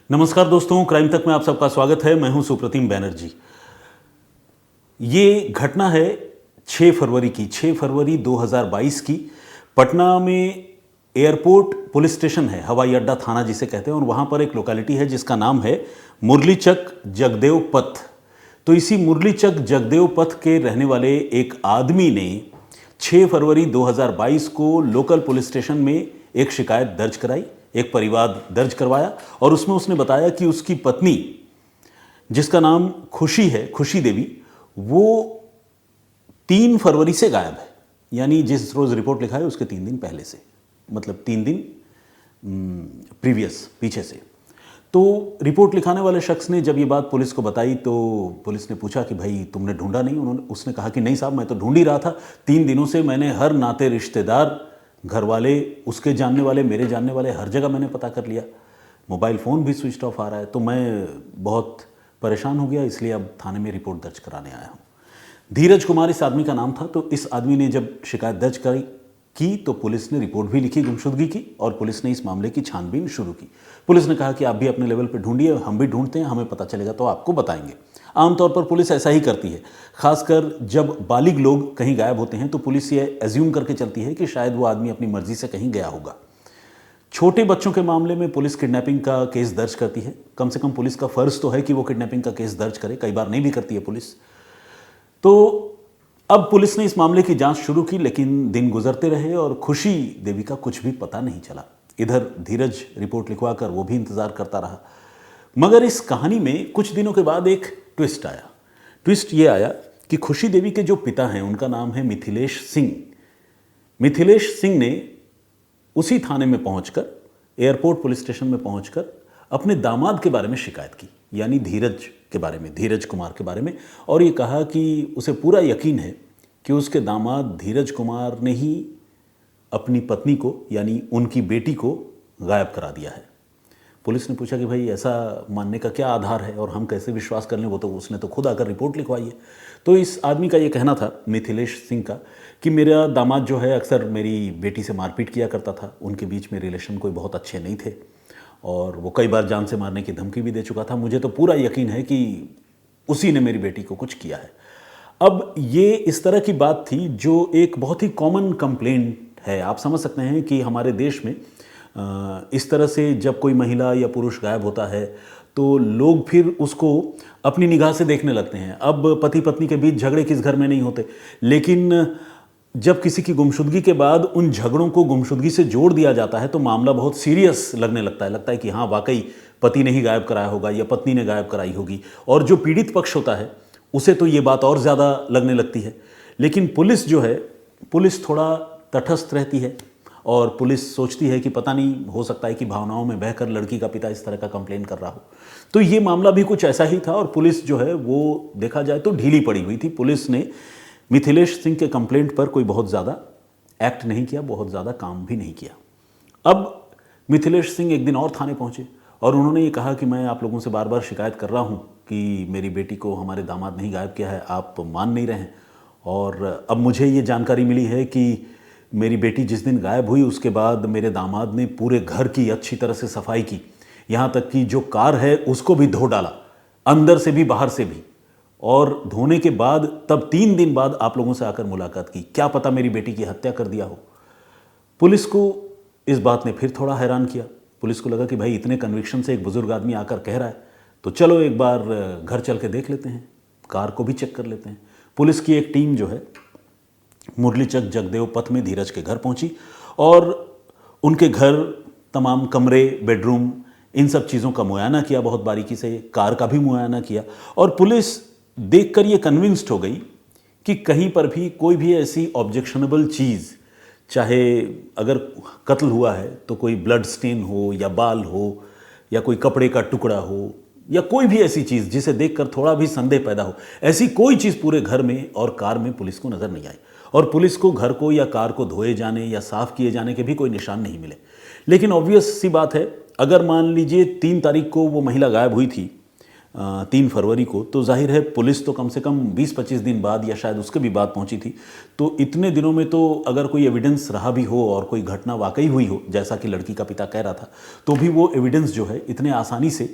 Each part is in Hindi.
नमस्कार दोस्तों, क्राइम तक में आप सबका स्वागत है। मैं हूं सुप्रतिम बैनर्जी। ये घटना है 6 फरवरी की, 6 फरवरी 2022 की। पटना में एयरपोर्ट पुलिस स्टेशन है, हवाई अड्डा थाना जिसे कहते हैं, और वहाँ पर एक लोकेलिटी है जिसका नाम है मुरलीचक जगदेव पथ। तो इसी मुरलीचक जगदेव पथ के रहने वाले एक आदमी ने 6 फरवरी 2022 को लोकल पुलिस स्टेशन में एक शिकायत दर्ज कराई, एक परिवाद दर्ज करवाया, और उसमें उसने बताया कि उसकी पत्नी, जिसका नाम खुशी है, खुशी देवी, वो 3 फरवरी से गायब है। यानी जिस रोज रिपोर्ट लिखा है उसके 3 दिन पहले से, मतलब 3 दिन प्रीवियस, पीछे से। तो रिपोर्ट लिखाने वाले शख्स ने जब ये बात पुलिस को बताई तो पुलिस ने पूछा कि भाई तुमने ढूंढा नहीं? उसने कहा कि नहीं साहब, मैं तो ढूंढ ही रहा था। 3 दिनों से मैंने हर नाते रिश्तेदार, घर वाले, उसके जानने वाले, मेरे जानने वाले, हर जगह मैंने पता कर लिया। मोबाइल फ़ोन भी स्विच ऑफ आ रहा है। तो मैं बहुत परेशान हो गया, इसलिए अब थाने में रिपोर्ट दर्ज कराने आया हूँ। धीरज कुमार इस आदमी का नाम था। तो इस आदमी ने जब शिकायत दर्ज की तो पुलिस ने रिपोर्ट भी लिखी गुमशुदगी की, और पुलिस ने इस मामले की छानबीन शुरू की। पुलिस ने कहा कि आप भी अपने लेवल पर ढूंढिए, हम भी ढूंढते हैं, हमें पता चलेगा तो आपको बताएंगे। आमतौर पर पुलिस ऐसा ही करती है, खासकर जब बालिग लोग कहीं गायब होते हैं तो पुलिस ये एज्यूम करके चलती है कि शायद वो आदमी अपनी मर्जी से कहीं गया होगा। छोटे बच्चों के मामले में पुलिस किडनैपिंग का केस दर्ज करती है। कम से कम पुलिस का फर्ज तो है कि वो किडनैपिंग का केस दर्ज करे, कई बार नहीं भी करती है पुलिस। तो अब पुलिस ने इस मामले की जांच शुरू की, लेकिन दिन गुजरते रहे और खुशी देवी का कुछ भी पता नहीं चला। इधर धीरज रिपोर्ट लिखवाकर वो भी इंतजार करता रहा। मगर इस कहानी में कुछ दिनों के बाद एक ट्विस्ट आया। ट्विस्ट ये आया कि खुशी देवी के जो पिता हैं, उनका नाम है मिथिलेश सिंह। मिथिलेश सिंह ने उसी थाने में पहुंचकर, एयरपोर्ट पुलिस स्टेशन में पहुंचकर अपने दामाद के बारे में शिकायत की, यानी धीरज के बारे में, धीरज कुमार के बारे में। और ये कहा कि उसे पूरा यकीन है कि उसके दामाद धीरज कुमार ने ही अपनी पत्नी को, यानी उनकी बेटी को गायब करा दिया है। पुलिस ने पूछा कि भाई ऐसा मानने का क्या आधार है और हम कैसे विश्वास कर लें, वो तो उसने तो खुद आकर रिपोर्ट लिखवाई है। तो इस आदमी का ये कहना था, मिथिलेश सिंह का, कि मेरा दामाद जो है अक्सर मेरी बेटी से मारपीट किया करता था, उनके बीच में रिलेशन कोई बहुत अच्छे नहीं थे, और वो कई बार जान से मारने की धमकी भी दे चुका था। मुझे तो पूरा यकीन है कि उसी ने मेरी बेटी को कुछ किया है। अब ये इस तरह की बात थी जो एक बहुत ही कॉमन कंप्लेंट है। आप समझ सकते हैं कि हमारे देश में इस तरह से जब कोई महिला या पुरुष गायब होता है तो लोग फिर उसको अपनी निगाह से देखने लगते हैं। अब पति पत्नी के बीच झगड़े किस घर में नहीं होते, लेकिन जब किसी की गुमशुदगी के बाद उन झगड़ों को गुमशुदगी से जोड़ दिया जाता है तो मामला बहुत सीरियस लगने लगता है कि हाँ, वाकई पति ने ही गायब कराया होगा या पत्नी ने गायब कराई होगी। और जो पीड़ित पक्ष होता है उसे तो ये बात और ज़्यादा लगने लगती है। लेकिन पुलिस जो है, पुलिस थोड़ा तटस्थ रहती है, और पुलिस सोचती है कि पता नहीं, हो सकता है कि भावनाओं में बहकर लड़की का पिता इस तरह का कंप्लेन कर रहा हो। तो ये मामला भी कुछ ऐसा ही था, और पुलिस जो है वो देखा जाए तो ढीली पड़ी हुई थी। पुलिस ने मिथिलेश सिंह के कंप्लेंट पर कोई बहुत ज़्यादा एक्ट नहीं किया, बहुत ज़्यादा काम भी नहीं किया। अब मिथिलेश सिंह एक दिन और थाने पहुंचे और उन्होंने ये कहा कि मैं आप लोगों से बार बार शिकायत कर रहा हूं कि मेरी बेटी को हमारे दामाद नहीं गायब किया है, आप मान नहीं रहे हैं। और अब मुझे ये जानकारी मिली है कि मेरी बेटी जिस दिन गायब हुई उसके बाद मेरे दामाद ने पूरे घर की अच्छी तरह से सफाई की, यहाँ तक कि जो कार है उसको भी धो डाला, अंदर से भी बाहर से भी। और धोने के बाद तब 3 दिन बाद आप लोगों से आकर मुलाकात की। क्या पता मेरी बेटी की हत्या कर दिया हो। पुलिस को इस बात ने फिर थोड़ा हैरान किया। पुलिस को लगा कि भाई इतने कन्विक्शन से एक बुजुर्ग आदमी आकर कह रहा है तो चलो एक बार घर चल के देख लेते हैं, कार को भी चेक कर लेते हैं। पुलिस की एक टीम जो है मुरलीचक जगदेव पथ में धीरज के घर पहुंची और उनके घर, तमाम कमरे, बेडरूम, इन सब चीज़ों का मुआयना किया बहुत बारीकी से, कार का भी मुआयना किया। और पुलिस देखकर ये कन्विंस्ड हो गई कि कहीं पर भी कोई भी ऐसी ऑब्जेक्शनेबल चीज़, चाहे अगर कत्ल हुआ है तो कोई ब्लड स्टेन हो या बाल हो या कोई कपड़े का टुकड़ा हो या कोई भी ऐसी चीज़ जिसे देखकर थोड़ा भी संदेह पैदा हो, ऐसी कोई चीज़ पूरे घर में और कार में पुलिस को नज़र नहीं आई। और पुलिस को घर को या कार को धोए जाने या साफ़ किए जाने के भी कोई निशान नहीं मिले। लेकिन ऑब्वियस सी बात है, अगर मान लीजिए 3 तारीख को वो महिला गायब हुई थी, 3 फरवरी को, तो जाहिर है पुलिस तो कम से कम 20-25 दिन बाद या शायद उसके भी बाद पहुंची थी। तो इतने दिनों में तो अगर कोई एविडेंस रहा भी हो और कोई घटना वाकई हुई हो, जैसा कि लड़की का पिता कह रहा था, तो भी वो एविडेंस जो है इतने आसानी से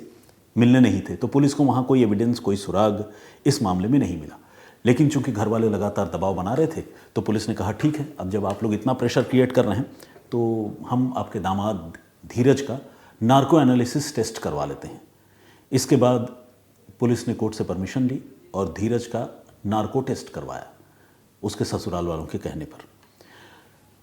मिलने नहीं थे। तो पुलिस को वहाँ कोई एविडेंस, कोई सुराग इस मामले में नहीं मिला। लेकिन चूंकि घर वाले लगातार दबाव बना रहे थे, तो पुलिस ने कहा ठीक है, अब जब आप लोग इतना प्रेशर क्रिएट कर रहे हैं तो हम आपके दामाद धीरज का नार्को एनालिसिस टेस्ट करवा लेते हैं। इसके बाद पुलिस ने कोर्ट से परमिशन ली और धीरज का नार्को टेस्ट करवाया, उसके ससुराल वालों के कहने पर।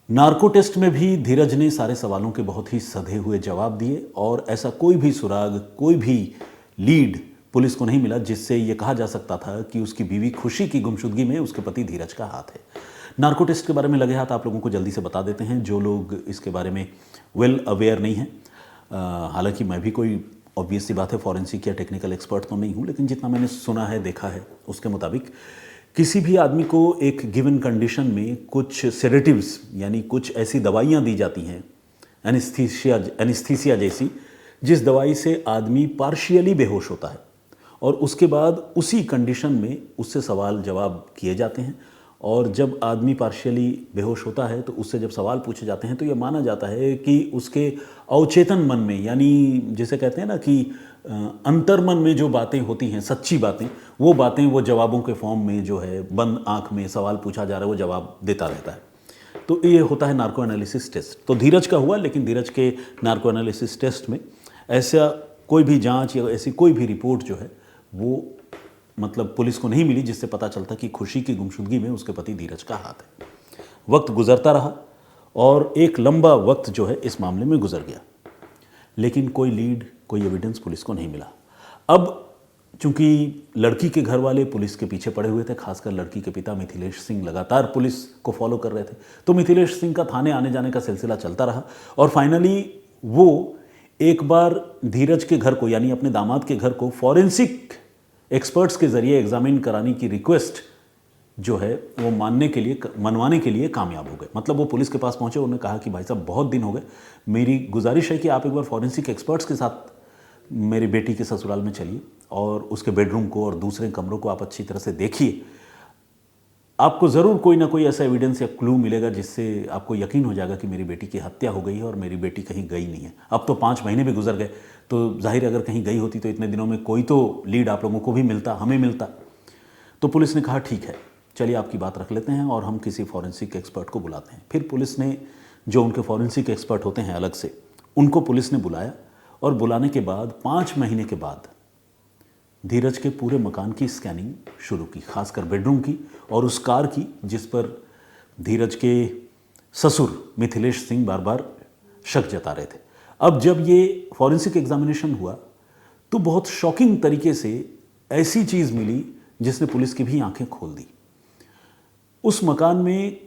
नार्को टेस्ट में भी धीरज ने सारे सवालों के बहुत ही सधे हुए जवाब दिए और ऐसा कोई भी सुराग, कोई भी लीड पुलिस को नहीं मिला जिससे ये कहा जा सकता था कि उसकी बीवी खुशी की गुमशुदगी में उसके पति धीरज का हाथ है। नार्को टेस्ट के बारे में लगे हाथ आप लोगों को जल्दी से बता देते हैं, जो लोग इसके बारे में वेल अवेयर नहीं हैं। हालांकि मैं भी कोई ऑब्वियस सी बात है फॉरेंसिक या टेक्निकल एक्सपर्ट तो नहीं हूँ, लेकिन जितना मैंने सुना है, देखा है, उसके मुताबिक किसी भी आदमी को एक गिवन कंडीशन में कुछ सेडेटिव्स यानी कुछ ऐसी दवाइयाँ दी जाती हैं, एनेस्थीसिया जैसी, जिस दवाई से आदमी पार्शियली बेहोश होता है और उसके बाद उसी कंडीशन में उससे सवाल जवाब किए जाते हैं। और जब आदमी पार्शियली बेहोश होता है तो उससे जब सवाल पूछे जाते हैं तो ये माना जाता है कि उसके अवचेतन मन में, यानी जिसे कहते हैं ना कि अंतर्मन में जो बातें होती हैं, सच्ची बातें, वो जवाबों के फॉर्म में जो है बंद आंख में सवाल पूछा जा रहा है वो जवाब देता रहता है। तो ये होता है नार्को एनालिसिस टेस्ट। तो धीरज का हुआ, लेकिन धीरज के नार्को एनालिसिस टेस्ट में ऐसा कोई भी जांच या ऐसी कोई भी रिपोर्ट जो है वो मतलब पुलिस को नहीं मिली जिससे पता चलता कि खुशी की गुमशुदगी में उसके पति धीरज का हाथ है। वक्त गुजरता रहा और एक लंबा वक्त जो है इस मामले में गुजर गया, लेकिन कोई लीड, कोई एविडेंस पुलिस को नहीं मिला। अब चूंकि लड़की के घर वाले पुलिस के पीछे पड़े हुए थे, खासकर लड़की के पिता मिथिलेश सिंह लगातार पुलिस को फॉलो कर रहे थे, तो मिथिलेश सिंह का थाने आने जाने का सिलसिला चलता रहा और फाइनली वो एक बार धीरज के घर को, यानी अपने दामाद के घर को फॉरेंसिक एक्सपर्ट्स के जरिए एग्जामिन कराने की रिक्वेस्ट जो है वो मनवाने के लिए कामयाब हो गए। मतलब वो पुलिस के पास पहुंचे, उन्होंने कहा कि भाई साहब बहुत दिन हो गए, मेरी गुजारिश है कि आप एक बार फॉरेंसिक एक्सपर्ट्स के साथ मेरी बेटी के ससुराल में चलिए और उसके बेडरूम को और दूसरे कमरों को आप अच्छी तरह से देखिए। आपको ज़रूर कोई ना कोई ऐसा एविडेंस या क्लू मिलेगा जिससे आपको यकीन हो जाएगा कि मेरी बेटी की हत्या हो गई है और मेरी बेटी कहीं गई नहीं है। अब तो 5 महीने भी गुजर गए, तो जाहिर अगर कहीं गई होती तो इतने दिनों में कोई तो लीड आप लोगों को भी मिलता, हमें मिलता। तो पुलिस ने कहा ठीक है, चलिए आपकी बात रख लेते हैं और हम किसी फॉरेंसिक एक्सपर्ट को बुलाते हैं। फिर पुलिस ने, जो उनके फॉरेंसिक एक्सपर्ट होते हैं अलग से, उनको पुलिस ने बुलाया और बुलाने के बाद 5 महीने के बाद धीरज के पूरे मकान की स्कैनिंग शुरू की, खासकर बेडरूम की और उस कार की जिस पर धीरज के ससुर मिथिलेश सिंह बार बार शक जता रहे थे। अब जब ये फॉरेंसिक एग्जामिनेशन हुआ तो बहुत शॉकिंग तरीके से ऐसी चीज़ मिली जिसने पुलिस की भी आंखें खोल दी। उस मकान में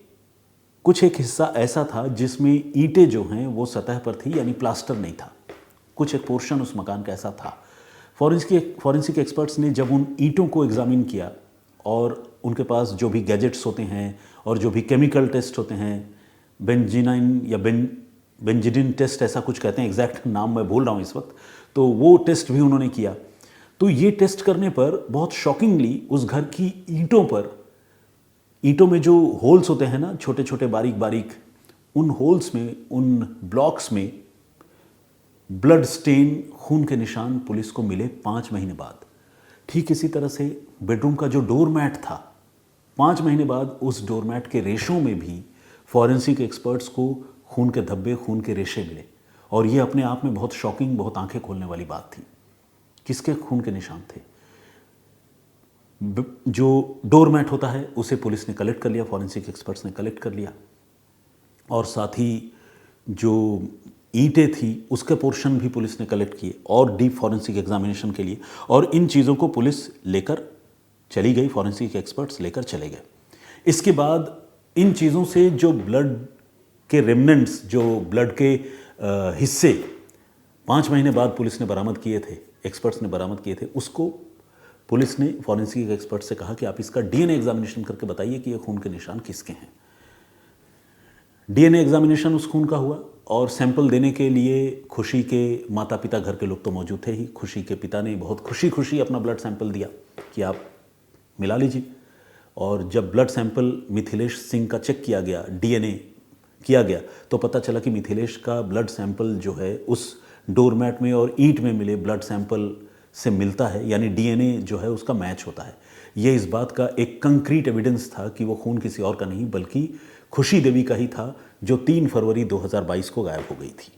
कुछ एक हिस्सा ऐसा था जिसमें ईंटें जो हैं वो सतह पर थी, यानी प्लास्टर नहीं था। कुछ एक पोर्शन उस मकान का ऐसा था। फॉरेंसिक एक्सपर्ट्स ने जब उन ईंटों को एग्जामिन किया और उनके पास जो भी गैजेट्स होते हैं और जो भी केमिकल टेस्ट होते हैं, बेंजीनाइन या बेंजिडिन टेस्ट ऐसा कुछ कहते हैं, एग्जैक्ट नाम मैं भूल रहा हूँ इस वक्त, तो वो टेस्ट भी उन्होंने किया। तो ये टेस्ट करने पर बहुत शॉकिंगली उस घर की ईंटों में जो होल्स होते हैं ना, छोटे छोटे बारीक बारीक, उन होल्स में, उन ब्लॉक्स में ब्लड स्टेन, खून के निशान पुलिस को मिले 5 महीने बाद। ठीक इसी तरह से बेडरूम का जो डोरमैट था, 5 महीने बाद उस डोरमैट के रेशों में भी फॉरेंसिक एक्सपर्ट्स को खून के धब्बे, खून के रेशे मिले। और ये अपने आप में बहुत शॉकिंग, बहुत आंखें खोलने वाली बात थी। किसके खून के निशान थे? जो डोरमैट होता है उसे पुलिस ने कलेक्ट कर लिया, फॉरेंसिक एक्सपर्ट्स ने कलेक्ट कर लिया, और साथ ही जो ईंटें थी उसके पोर्शन भी पुलिस ने कलेक्ट किए और डीप फॉरेंसिक एग्जामिनेशन के लिए। और इन चीज़ों को पुलिस लेकर चली गई, फॉरेंसिक एक्सपर्ट्स लेकर चले गए। इसके बाद इन चीज़ों से जो ब्लड के रेमनेंट्स, जो ब्लड के हिस्से 5 महीने बाद पुलिस ने बरामद किए थे, एक्सपर्ट्स ने बरामद किए थे, उसको पुलिस ने फॉरेंसिक एक्सपर्ट से कहा कि आप इसका डीएनए एग्जामिनेशन करके बताइए कि ये खून के निशान किसके हैं। डीएनए एग्जामिनेशन उस खून का हुआ और सैंपल देने के लिए खुशी के माता पिता, घर के लोग तो मौजूद थे ही। खुशी के पिता ने बहुत खुशी खुशी अपना ब्लड सैंपल दिया कि आप मिला लीजिए। और जब ब्लड सैंपल मिथिलेश सिंह का चेक किया गया, डीएनए किया गया, तो पता चला कि मिथिलेश का ब्लड सैंपल जो है उस डोरमैट में और ईंट में मिले ब्लड सैंपल से मिलता है, यानी डीएनए जो है उसका मैच होता है। ये इस बात का एक कंक्रीट एविडेंस था कि वो खून किसी और का नहीं बल्कि खुशी देवी का ही था, जो 3 फरवरी 2022 को गायब हो गई थी।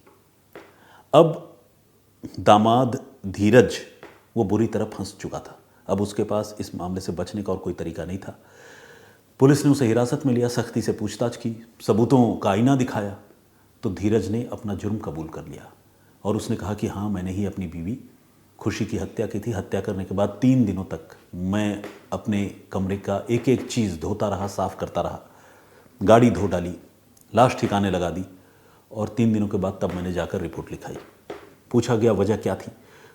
अब दामाद धीरज वो बुरी तरह फंस चुका था। अब उसके पास इस मामले से बचने का और कोई तरीका नहीं था। पुलिस ने उसे हिरासत में लिया, सख्ती से पूछताछ की, सबूतों का आईना दिखाया, तो धीरज ने अपना जुर्म कबूल कर लिया और उसने कहा कि हाँ, मैंने ही अपनी बीवी खुशी की हत्या की थी। हत्या करने के बाद 3 दिनों तक मैं अपने कमरे का एक एक चीज़ धोता रहा, साफ़ करता रहा, गाड़ी धो डाली, लाश ठिकाने लगा दी और 3 दिनों के बाद तब मैंने जाकर रिपोर्ट लिखाई। पूछा गया वजह क्या थी,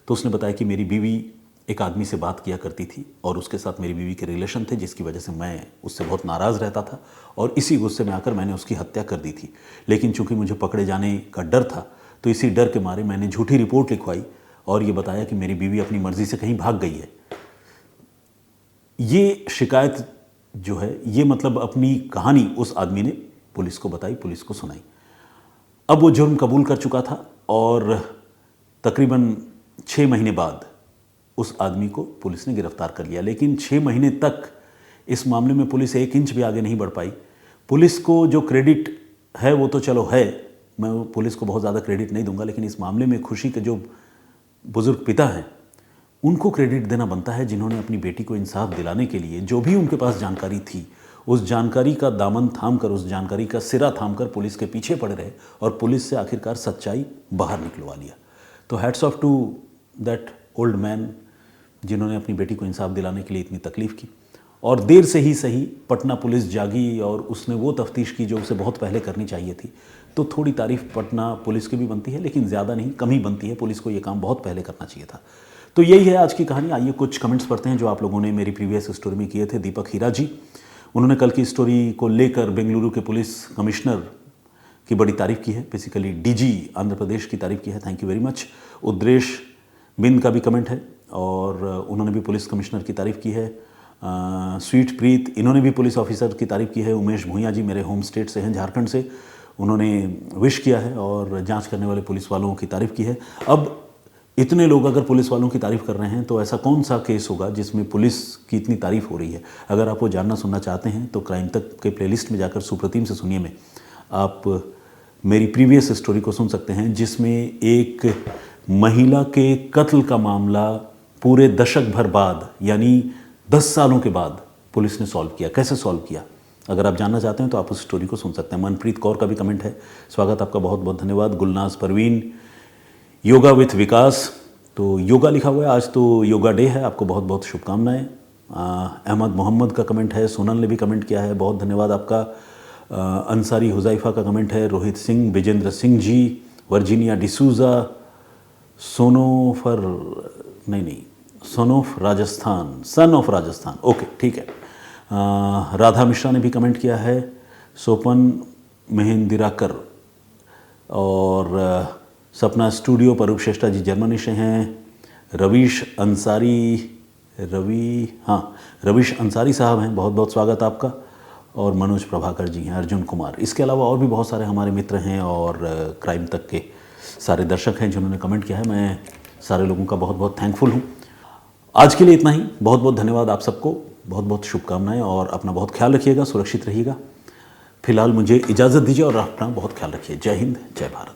तो उसने बताया कि मेरी बीवी एक आदमी से बात किया करती थी और उसके साथ मेरी बीवी के रिलेशन थे, जिसकी वजह से मैं उससे बहुत नाराज़ रहता था और इसी गुस्से में आकर मैंने उसकी हत्या कर दी थी। लेकिन चूंकि मुझे पकड़े जाने का डर था, तो इसी डर के मारे मैंने झूठी रिपोर्ट लिखवाई और ये बताया कि मेरी बीवी अपनी मर्जी से कहीं भाग गई है। ये शिकायत जो है, ये मतलब अपनी कहानी उस आदमी ने पुलिस को बताई, पुलिस को सुनाई। अब वो जुर्म कबूल कर चुका था और तकरीबन 6 महीने बाद उस आदमी को पुलिस ने गिरफ्तार कर लिया। लेकिन 6 महीने तक इस मामले में पुलिस 1 इंच भी आगे नहीं बढ़ पाई। पुलिस को जो क्रेडिट है वो तो चलो है, मैं पुलिस को बहुत ज़्यादा क्रेडिट नहीं दूंगा, लेकिन इस मामले में खुशी के जो बुजुर्ग पिता हैं उनको क्रेडिट देना बनता है, जिन्होंने अपनी बेटी को इंसाफ दिलाने के लिए जो भी उनके पास जानकारी थी, उस जानकारी का दामन थामकर, उस जानकारी का सिरा थामकर पुलिस के पीछे पड़े रहे और पुलिस से आखिरकार सच्चाई बाहर निकलवा लिया। तो hats off to that old man, जिन्होंने अपनी बेटी को इंसाफ दिलाने के लिए इतनी तकलीफ़ की। और देर से ही सही पटना पुलिस जागी और उसने वो तफ्तीश की जो उसे बहुत पहले करनी चाहिए थी। तो थोड़ी तारीफ़ पटना पुलिस की भी बनती है, लेकिन ज़्यादा नहीं, कम ही बनती है। पुलिस को ये काम बहुत पहले करना चाहिए था। तो यही है आज की कहानी। आइए कुछ कमेंट्स पढ़ते हैं जो आप लोगों ने मेरी प्रीवियस स्टोरी में किए थे। दीपक हीरा जी, उन्होंने कल की स्टोरी को लेकर बेंगलुरु के पुलिस कमिश्नर की बड़ी तारीफ़ की है, बेसिकली डीजी आंध्र प्रदेश की तारीफ़ की है। Thank you very much. Udresh Bind का भी कमेंट है और उन्होंने भी पुलिस कमिश्नर की तारीफ़ की है। स्वीट प्रीत, इन्होंने भी पुलिस ऑफिसर की तारीफ़ की है। उमेश भूंया जी मेरे होम स्टेट से हैं, झारखंड से, उन्होंने विश किया है और जांच करने वाले पुलिस वालों की तारीफ़ की है। अब इतने लोग अगर पुलिस वालों की तारीफ़ कर रहे हैं तो ऐसा कौन सा केस होगा जिसमें पुलिस की इतनी तारीफ़ हो रही है? अगर आप वो जानना सुनना चाहते हैं तो क्राइम तक के प्लेलिस्ट में जाकर सुप्रतिम से सुनिए में आप मेरी प्रीवियस स्टोरी को सुन सकते हैं, जिसमें एक महिला के कत्ल का मामला पूरे दशक भर बाद, यानी 10 सालों के बाद पुलिस ने सॉल्व किया। कैसे सॉल्व किया, अगर आप जानना चाहते हैं तो आप उस स्टोरी को सुन सकते हैं। मनप्रीत कौर का भी कमेंट है, स्वागत आपका, बहुत बहुत धन्यवाद। गुलनाज परवीन, योगा विथ विकास, तो योगा लिखा हुआ है, आज तो योगा डे है, आपको बहुत बहुत शुभकामनाएं। अहमद मोहम्मद का कमेंट है, सोनल ने भी कमेंट किया है, बहुत धन्यवाद आपका। अंसारी हुजैफा का कमेंट है, Rohit Singh, Vijendra Singh ji, Virginia D'Souza, son of Rajasthan, son of Rajasthan, okay ठीक है। राधा मिश्रा ने भी कमेंट किया है, सोपन महेंदिराकर और सपना स्टूडियो, परूप श्रेष्ठा जी जर्मनी से हैं। रवीश अंसारी साहब हैं, बहुत बहुत स्वागत आपका। और मनोज प्रभाकर जी हैं, अर्जुन कुमार, इसके अलावा और भी बहुत सारे हमारे मित्र हैं और क्राइम तक के सारे दर्शक हैं जिन्होंने कमेंट किया है। मैं सारे लोगों का बहुत बहुत थैंकफुल हूँ। आज के लिए इतना ही, बहुत बहुत धन्यवाद आप सबको, बहुत बहुत शुभकामनाएं और अपना बहुत ख्याल रखिएगा, सुरक्षित रहिएगा। फिलहाल मुझे इजाज़त दीजिए और अपना बहुत ख्याल रखिए। जय हिंद, जय भारत।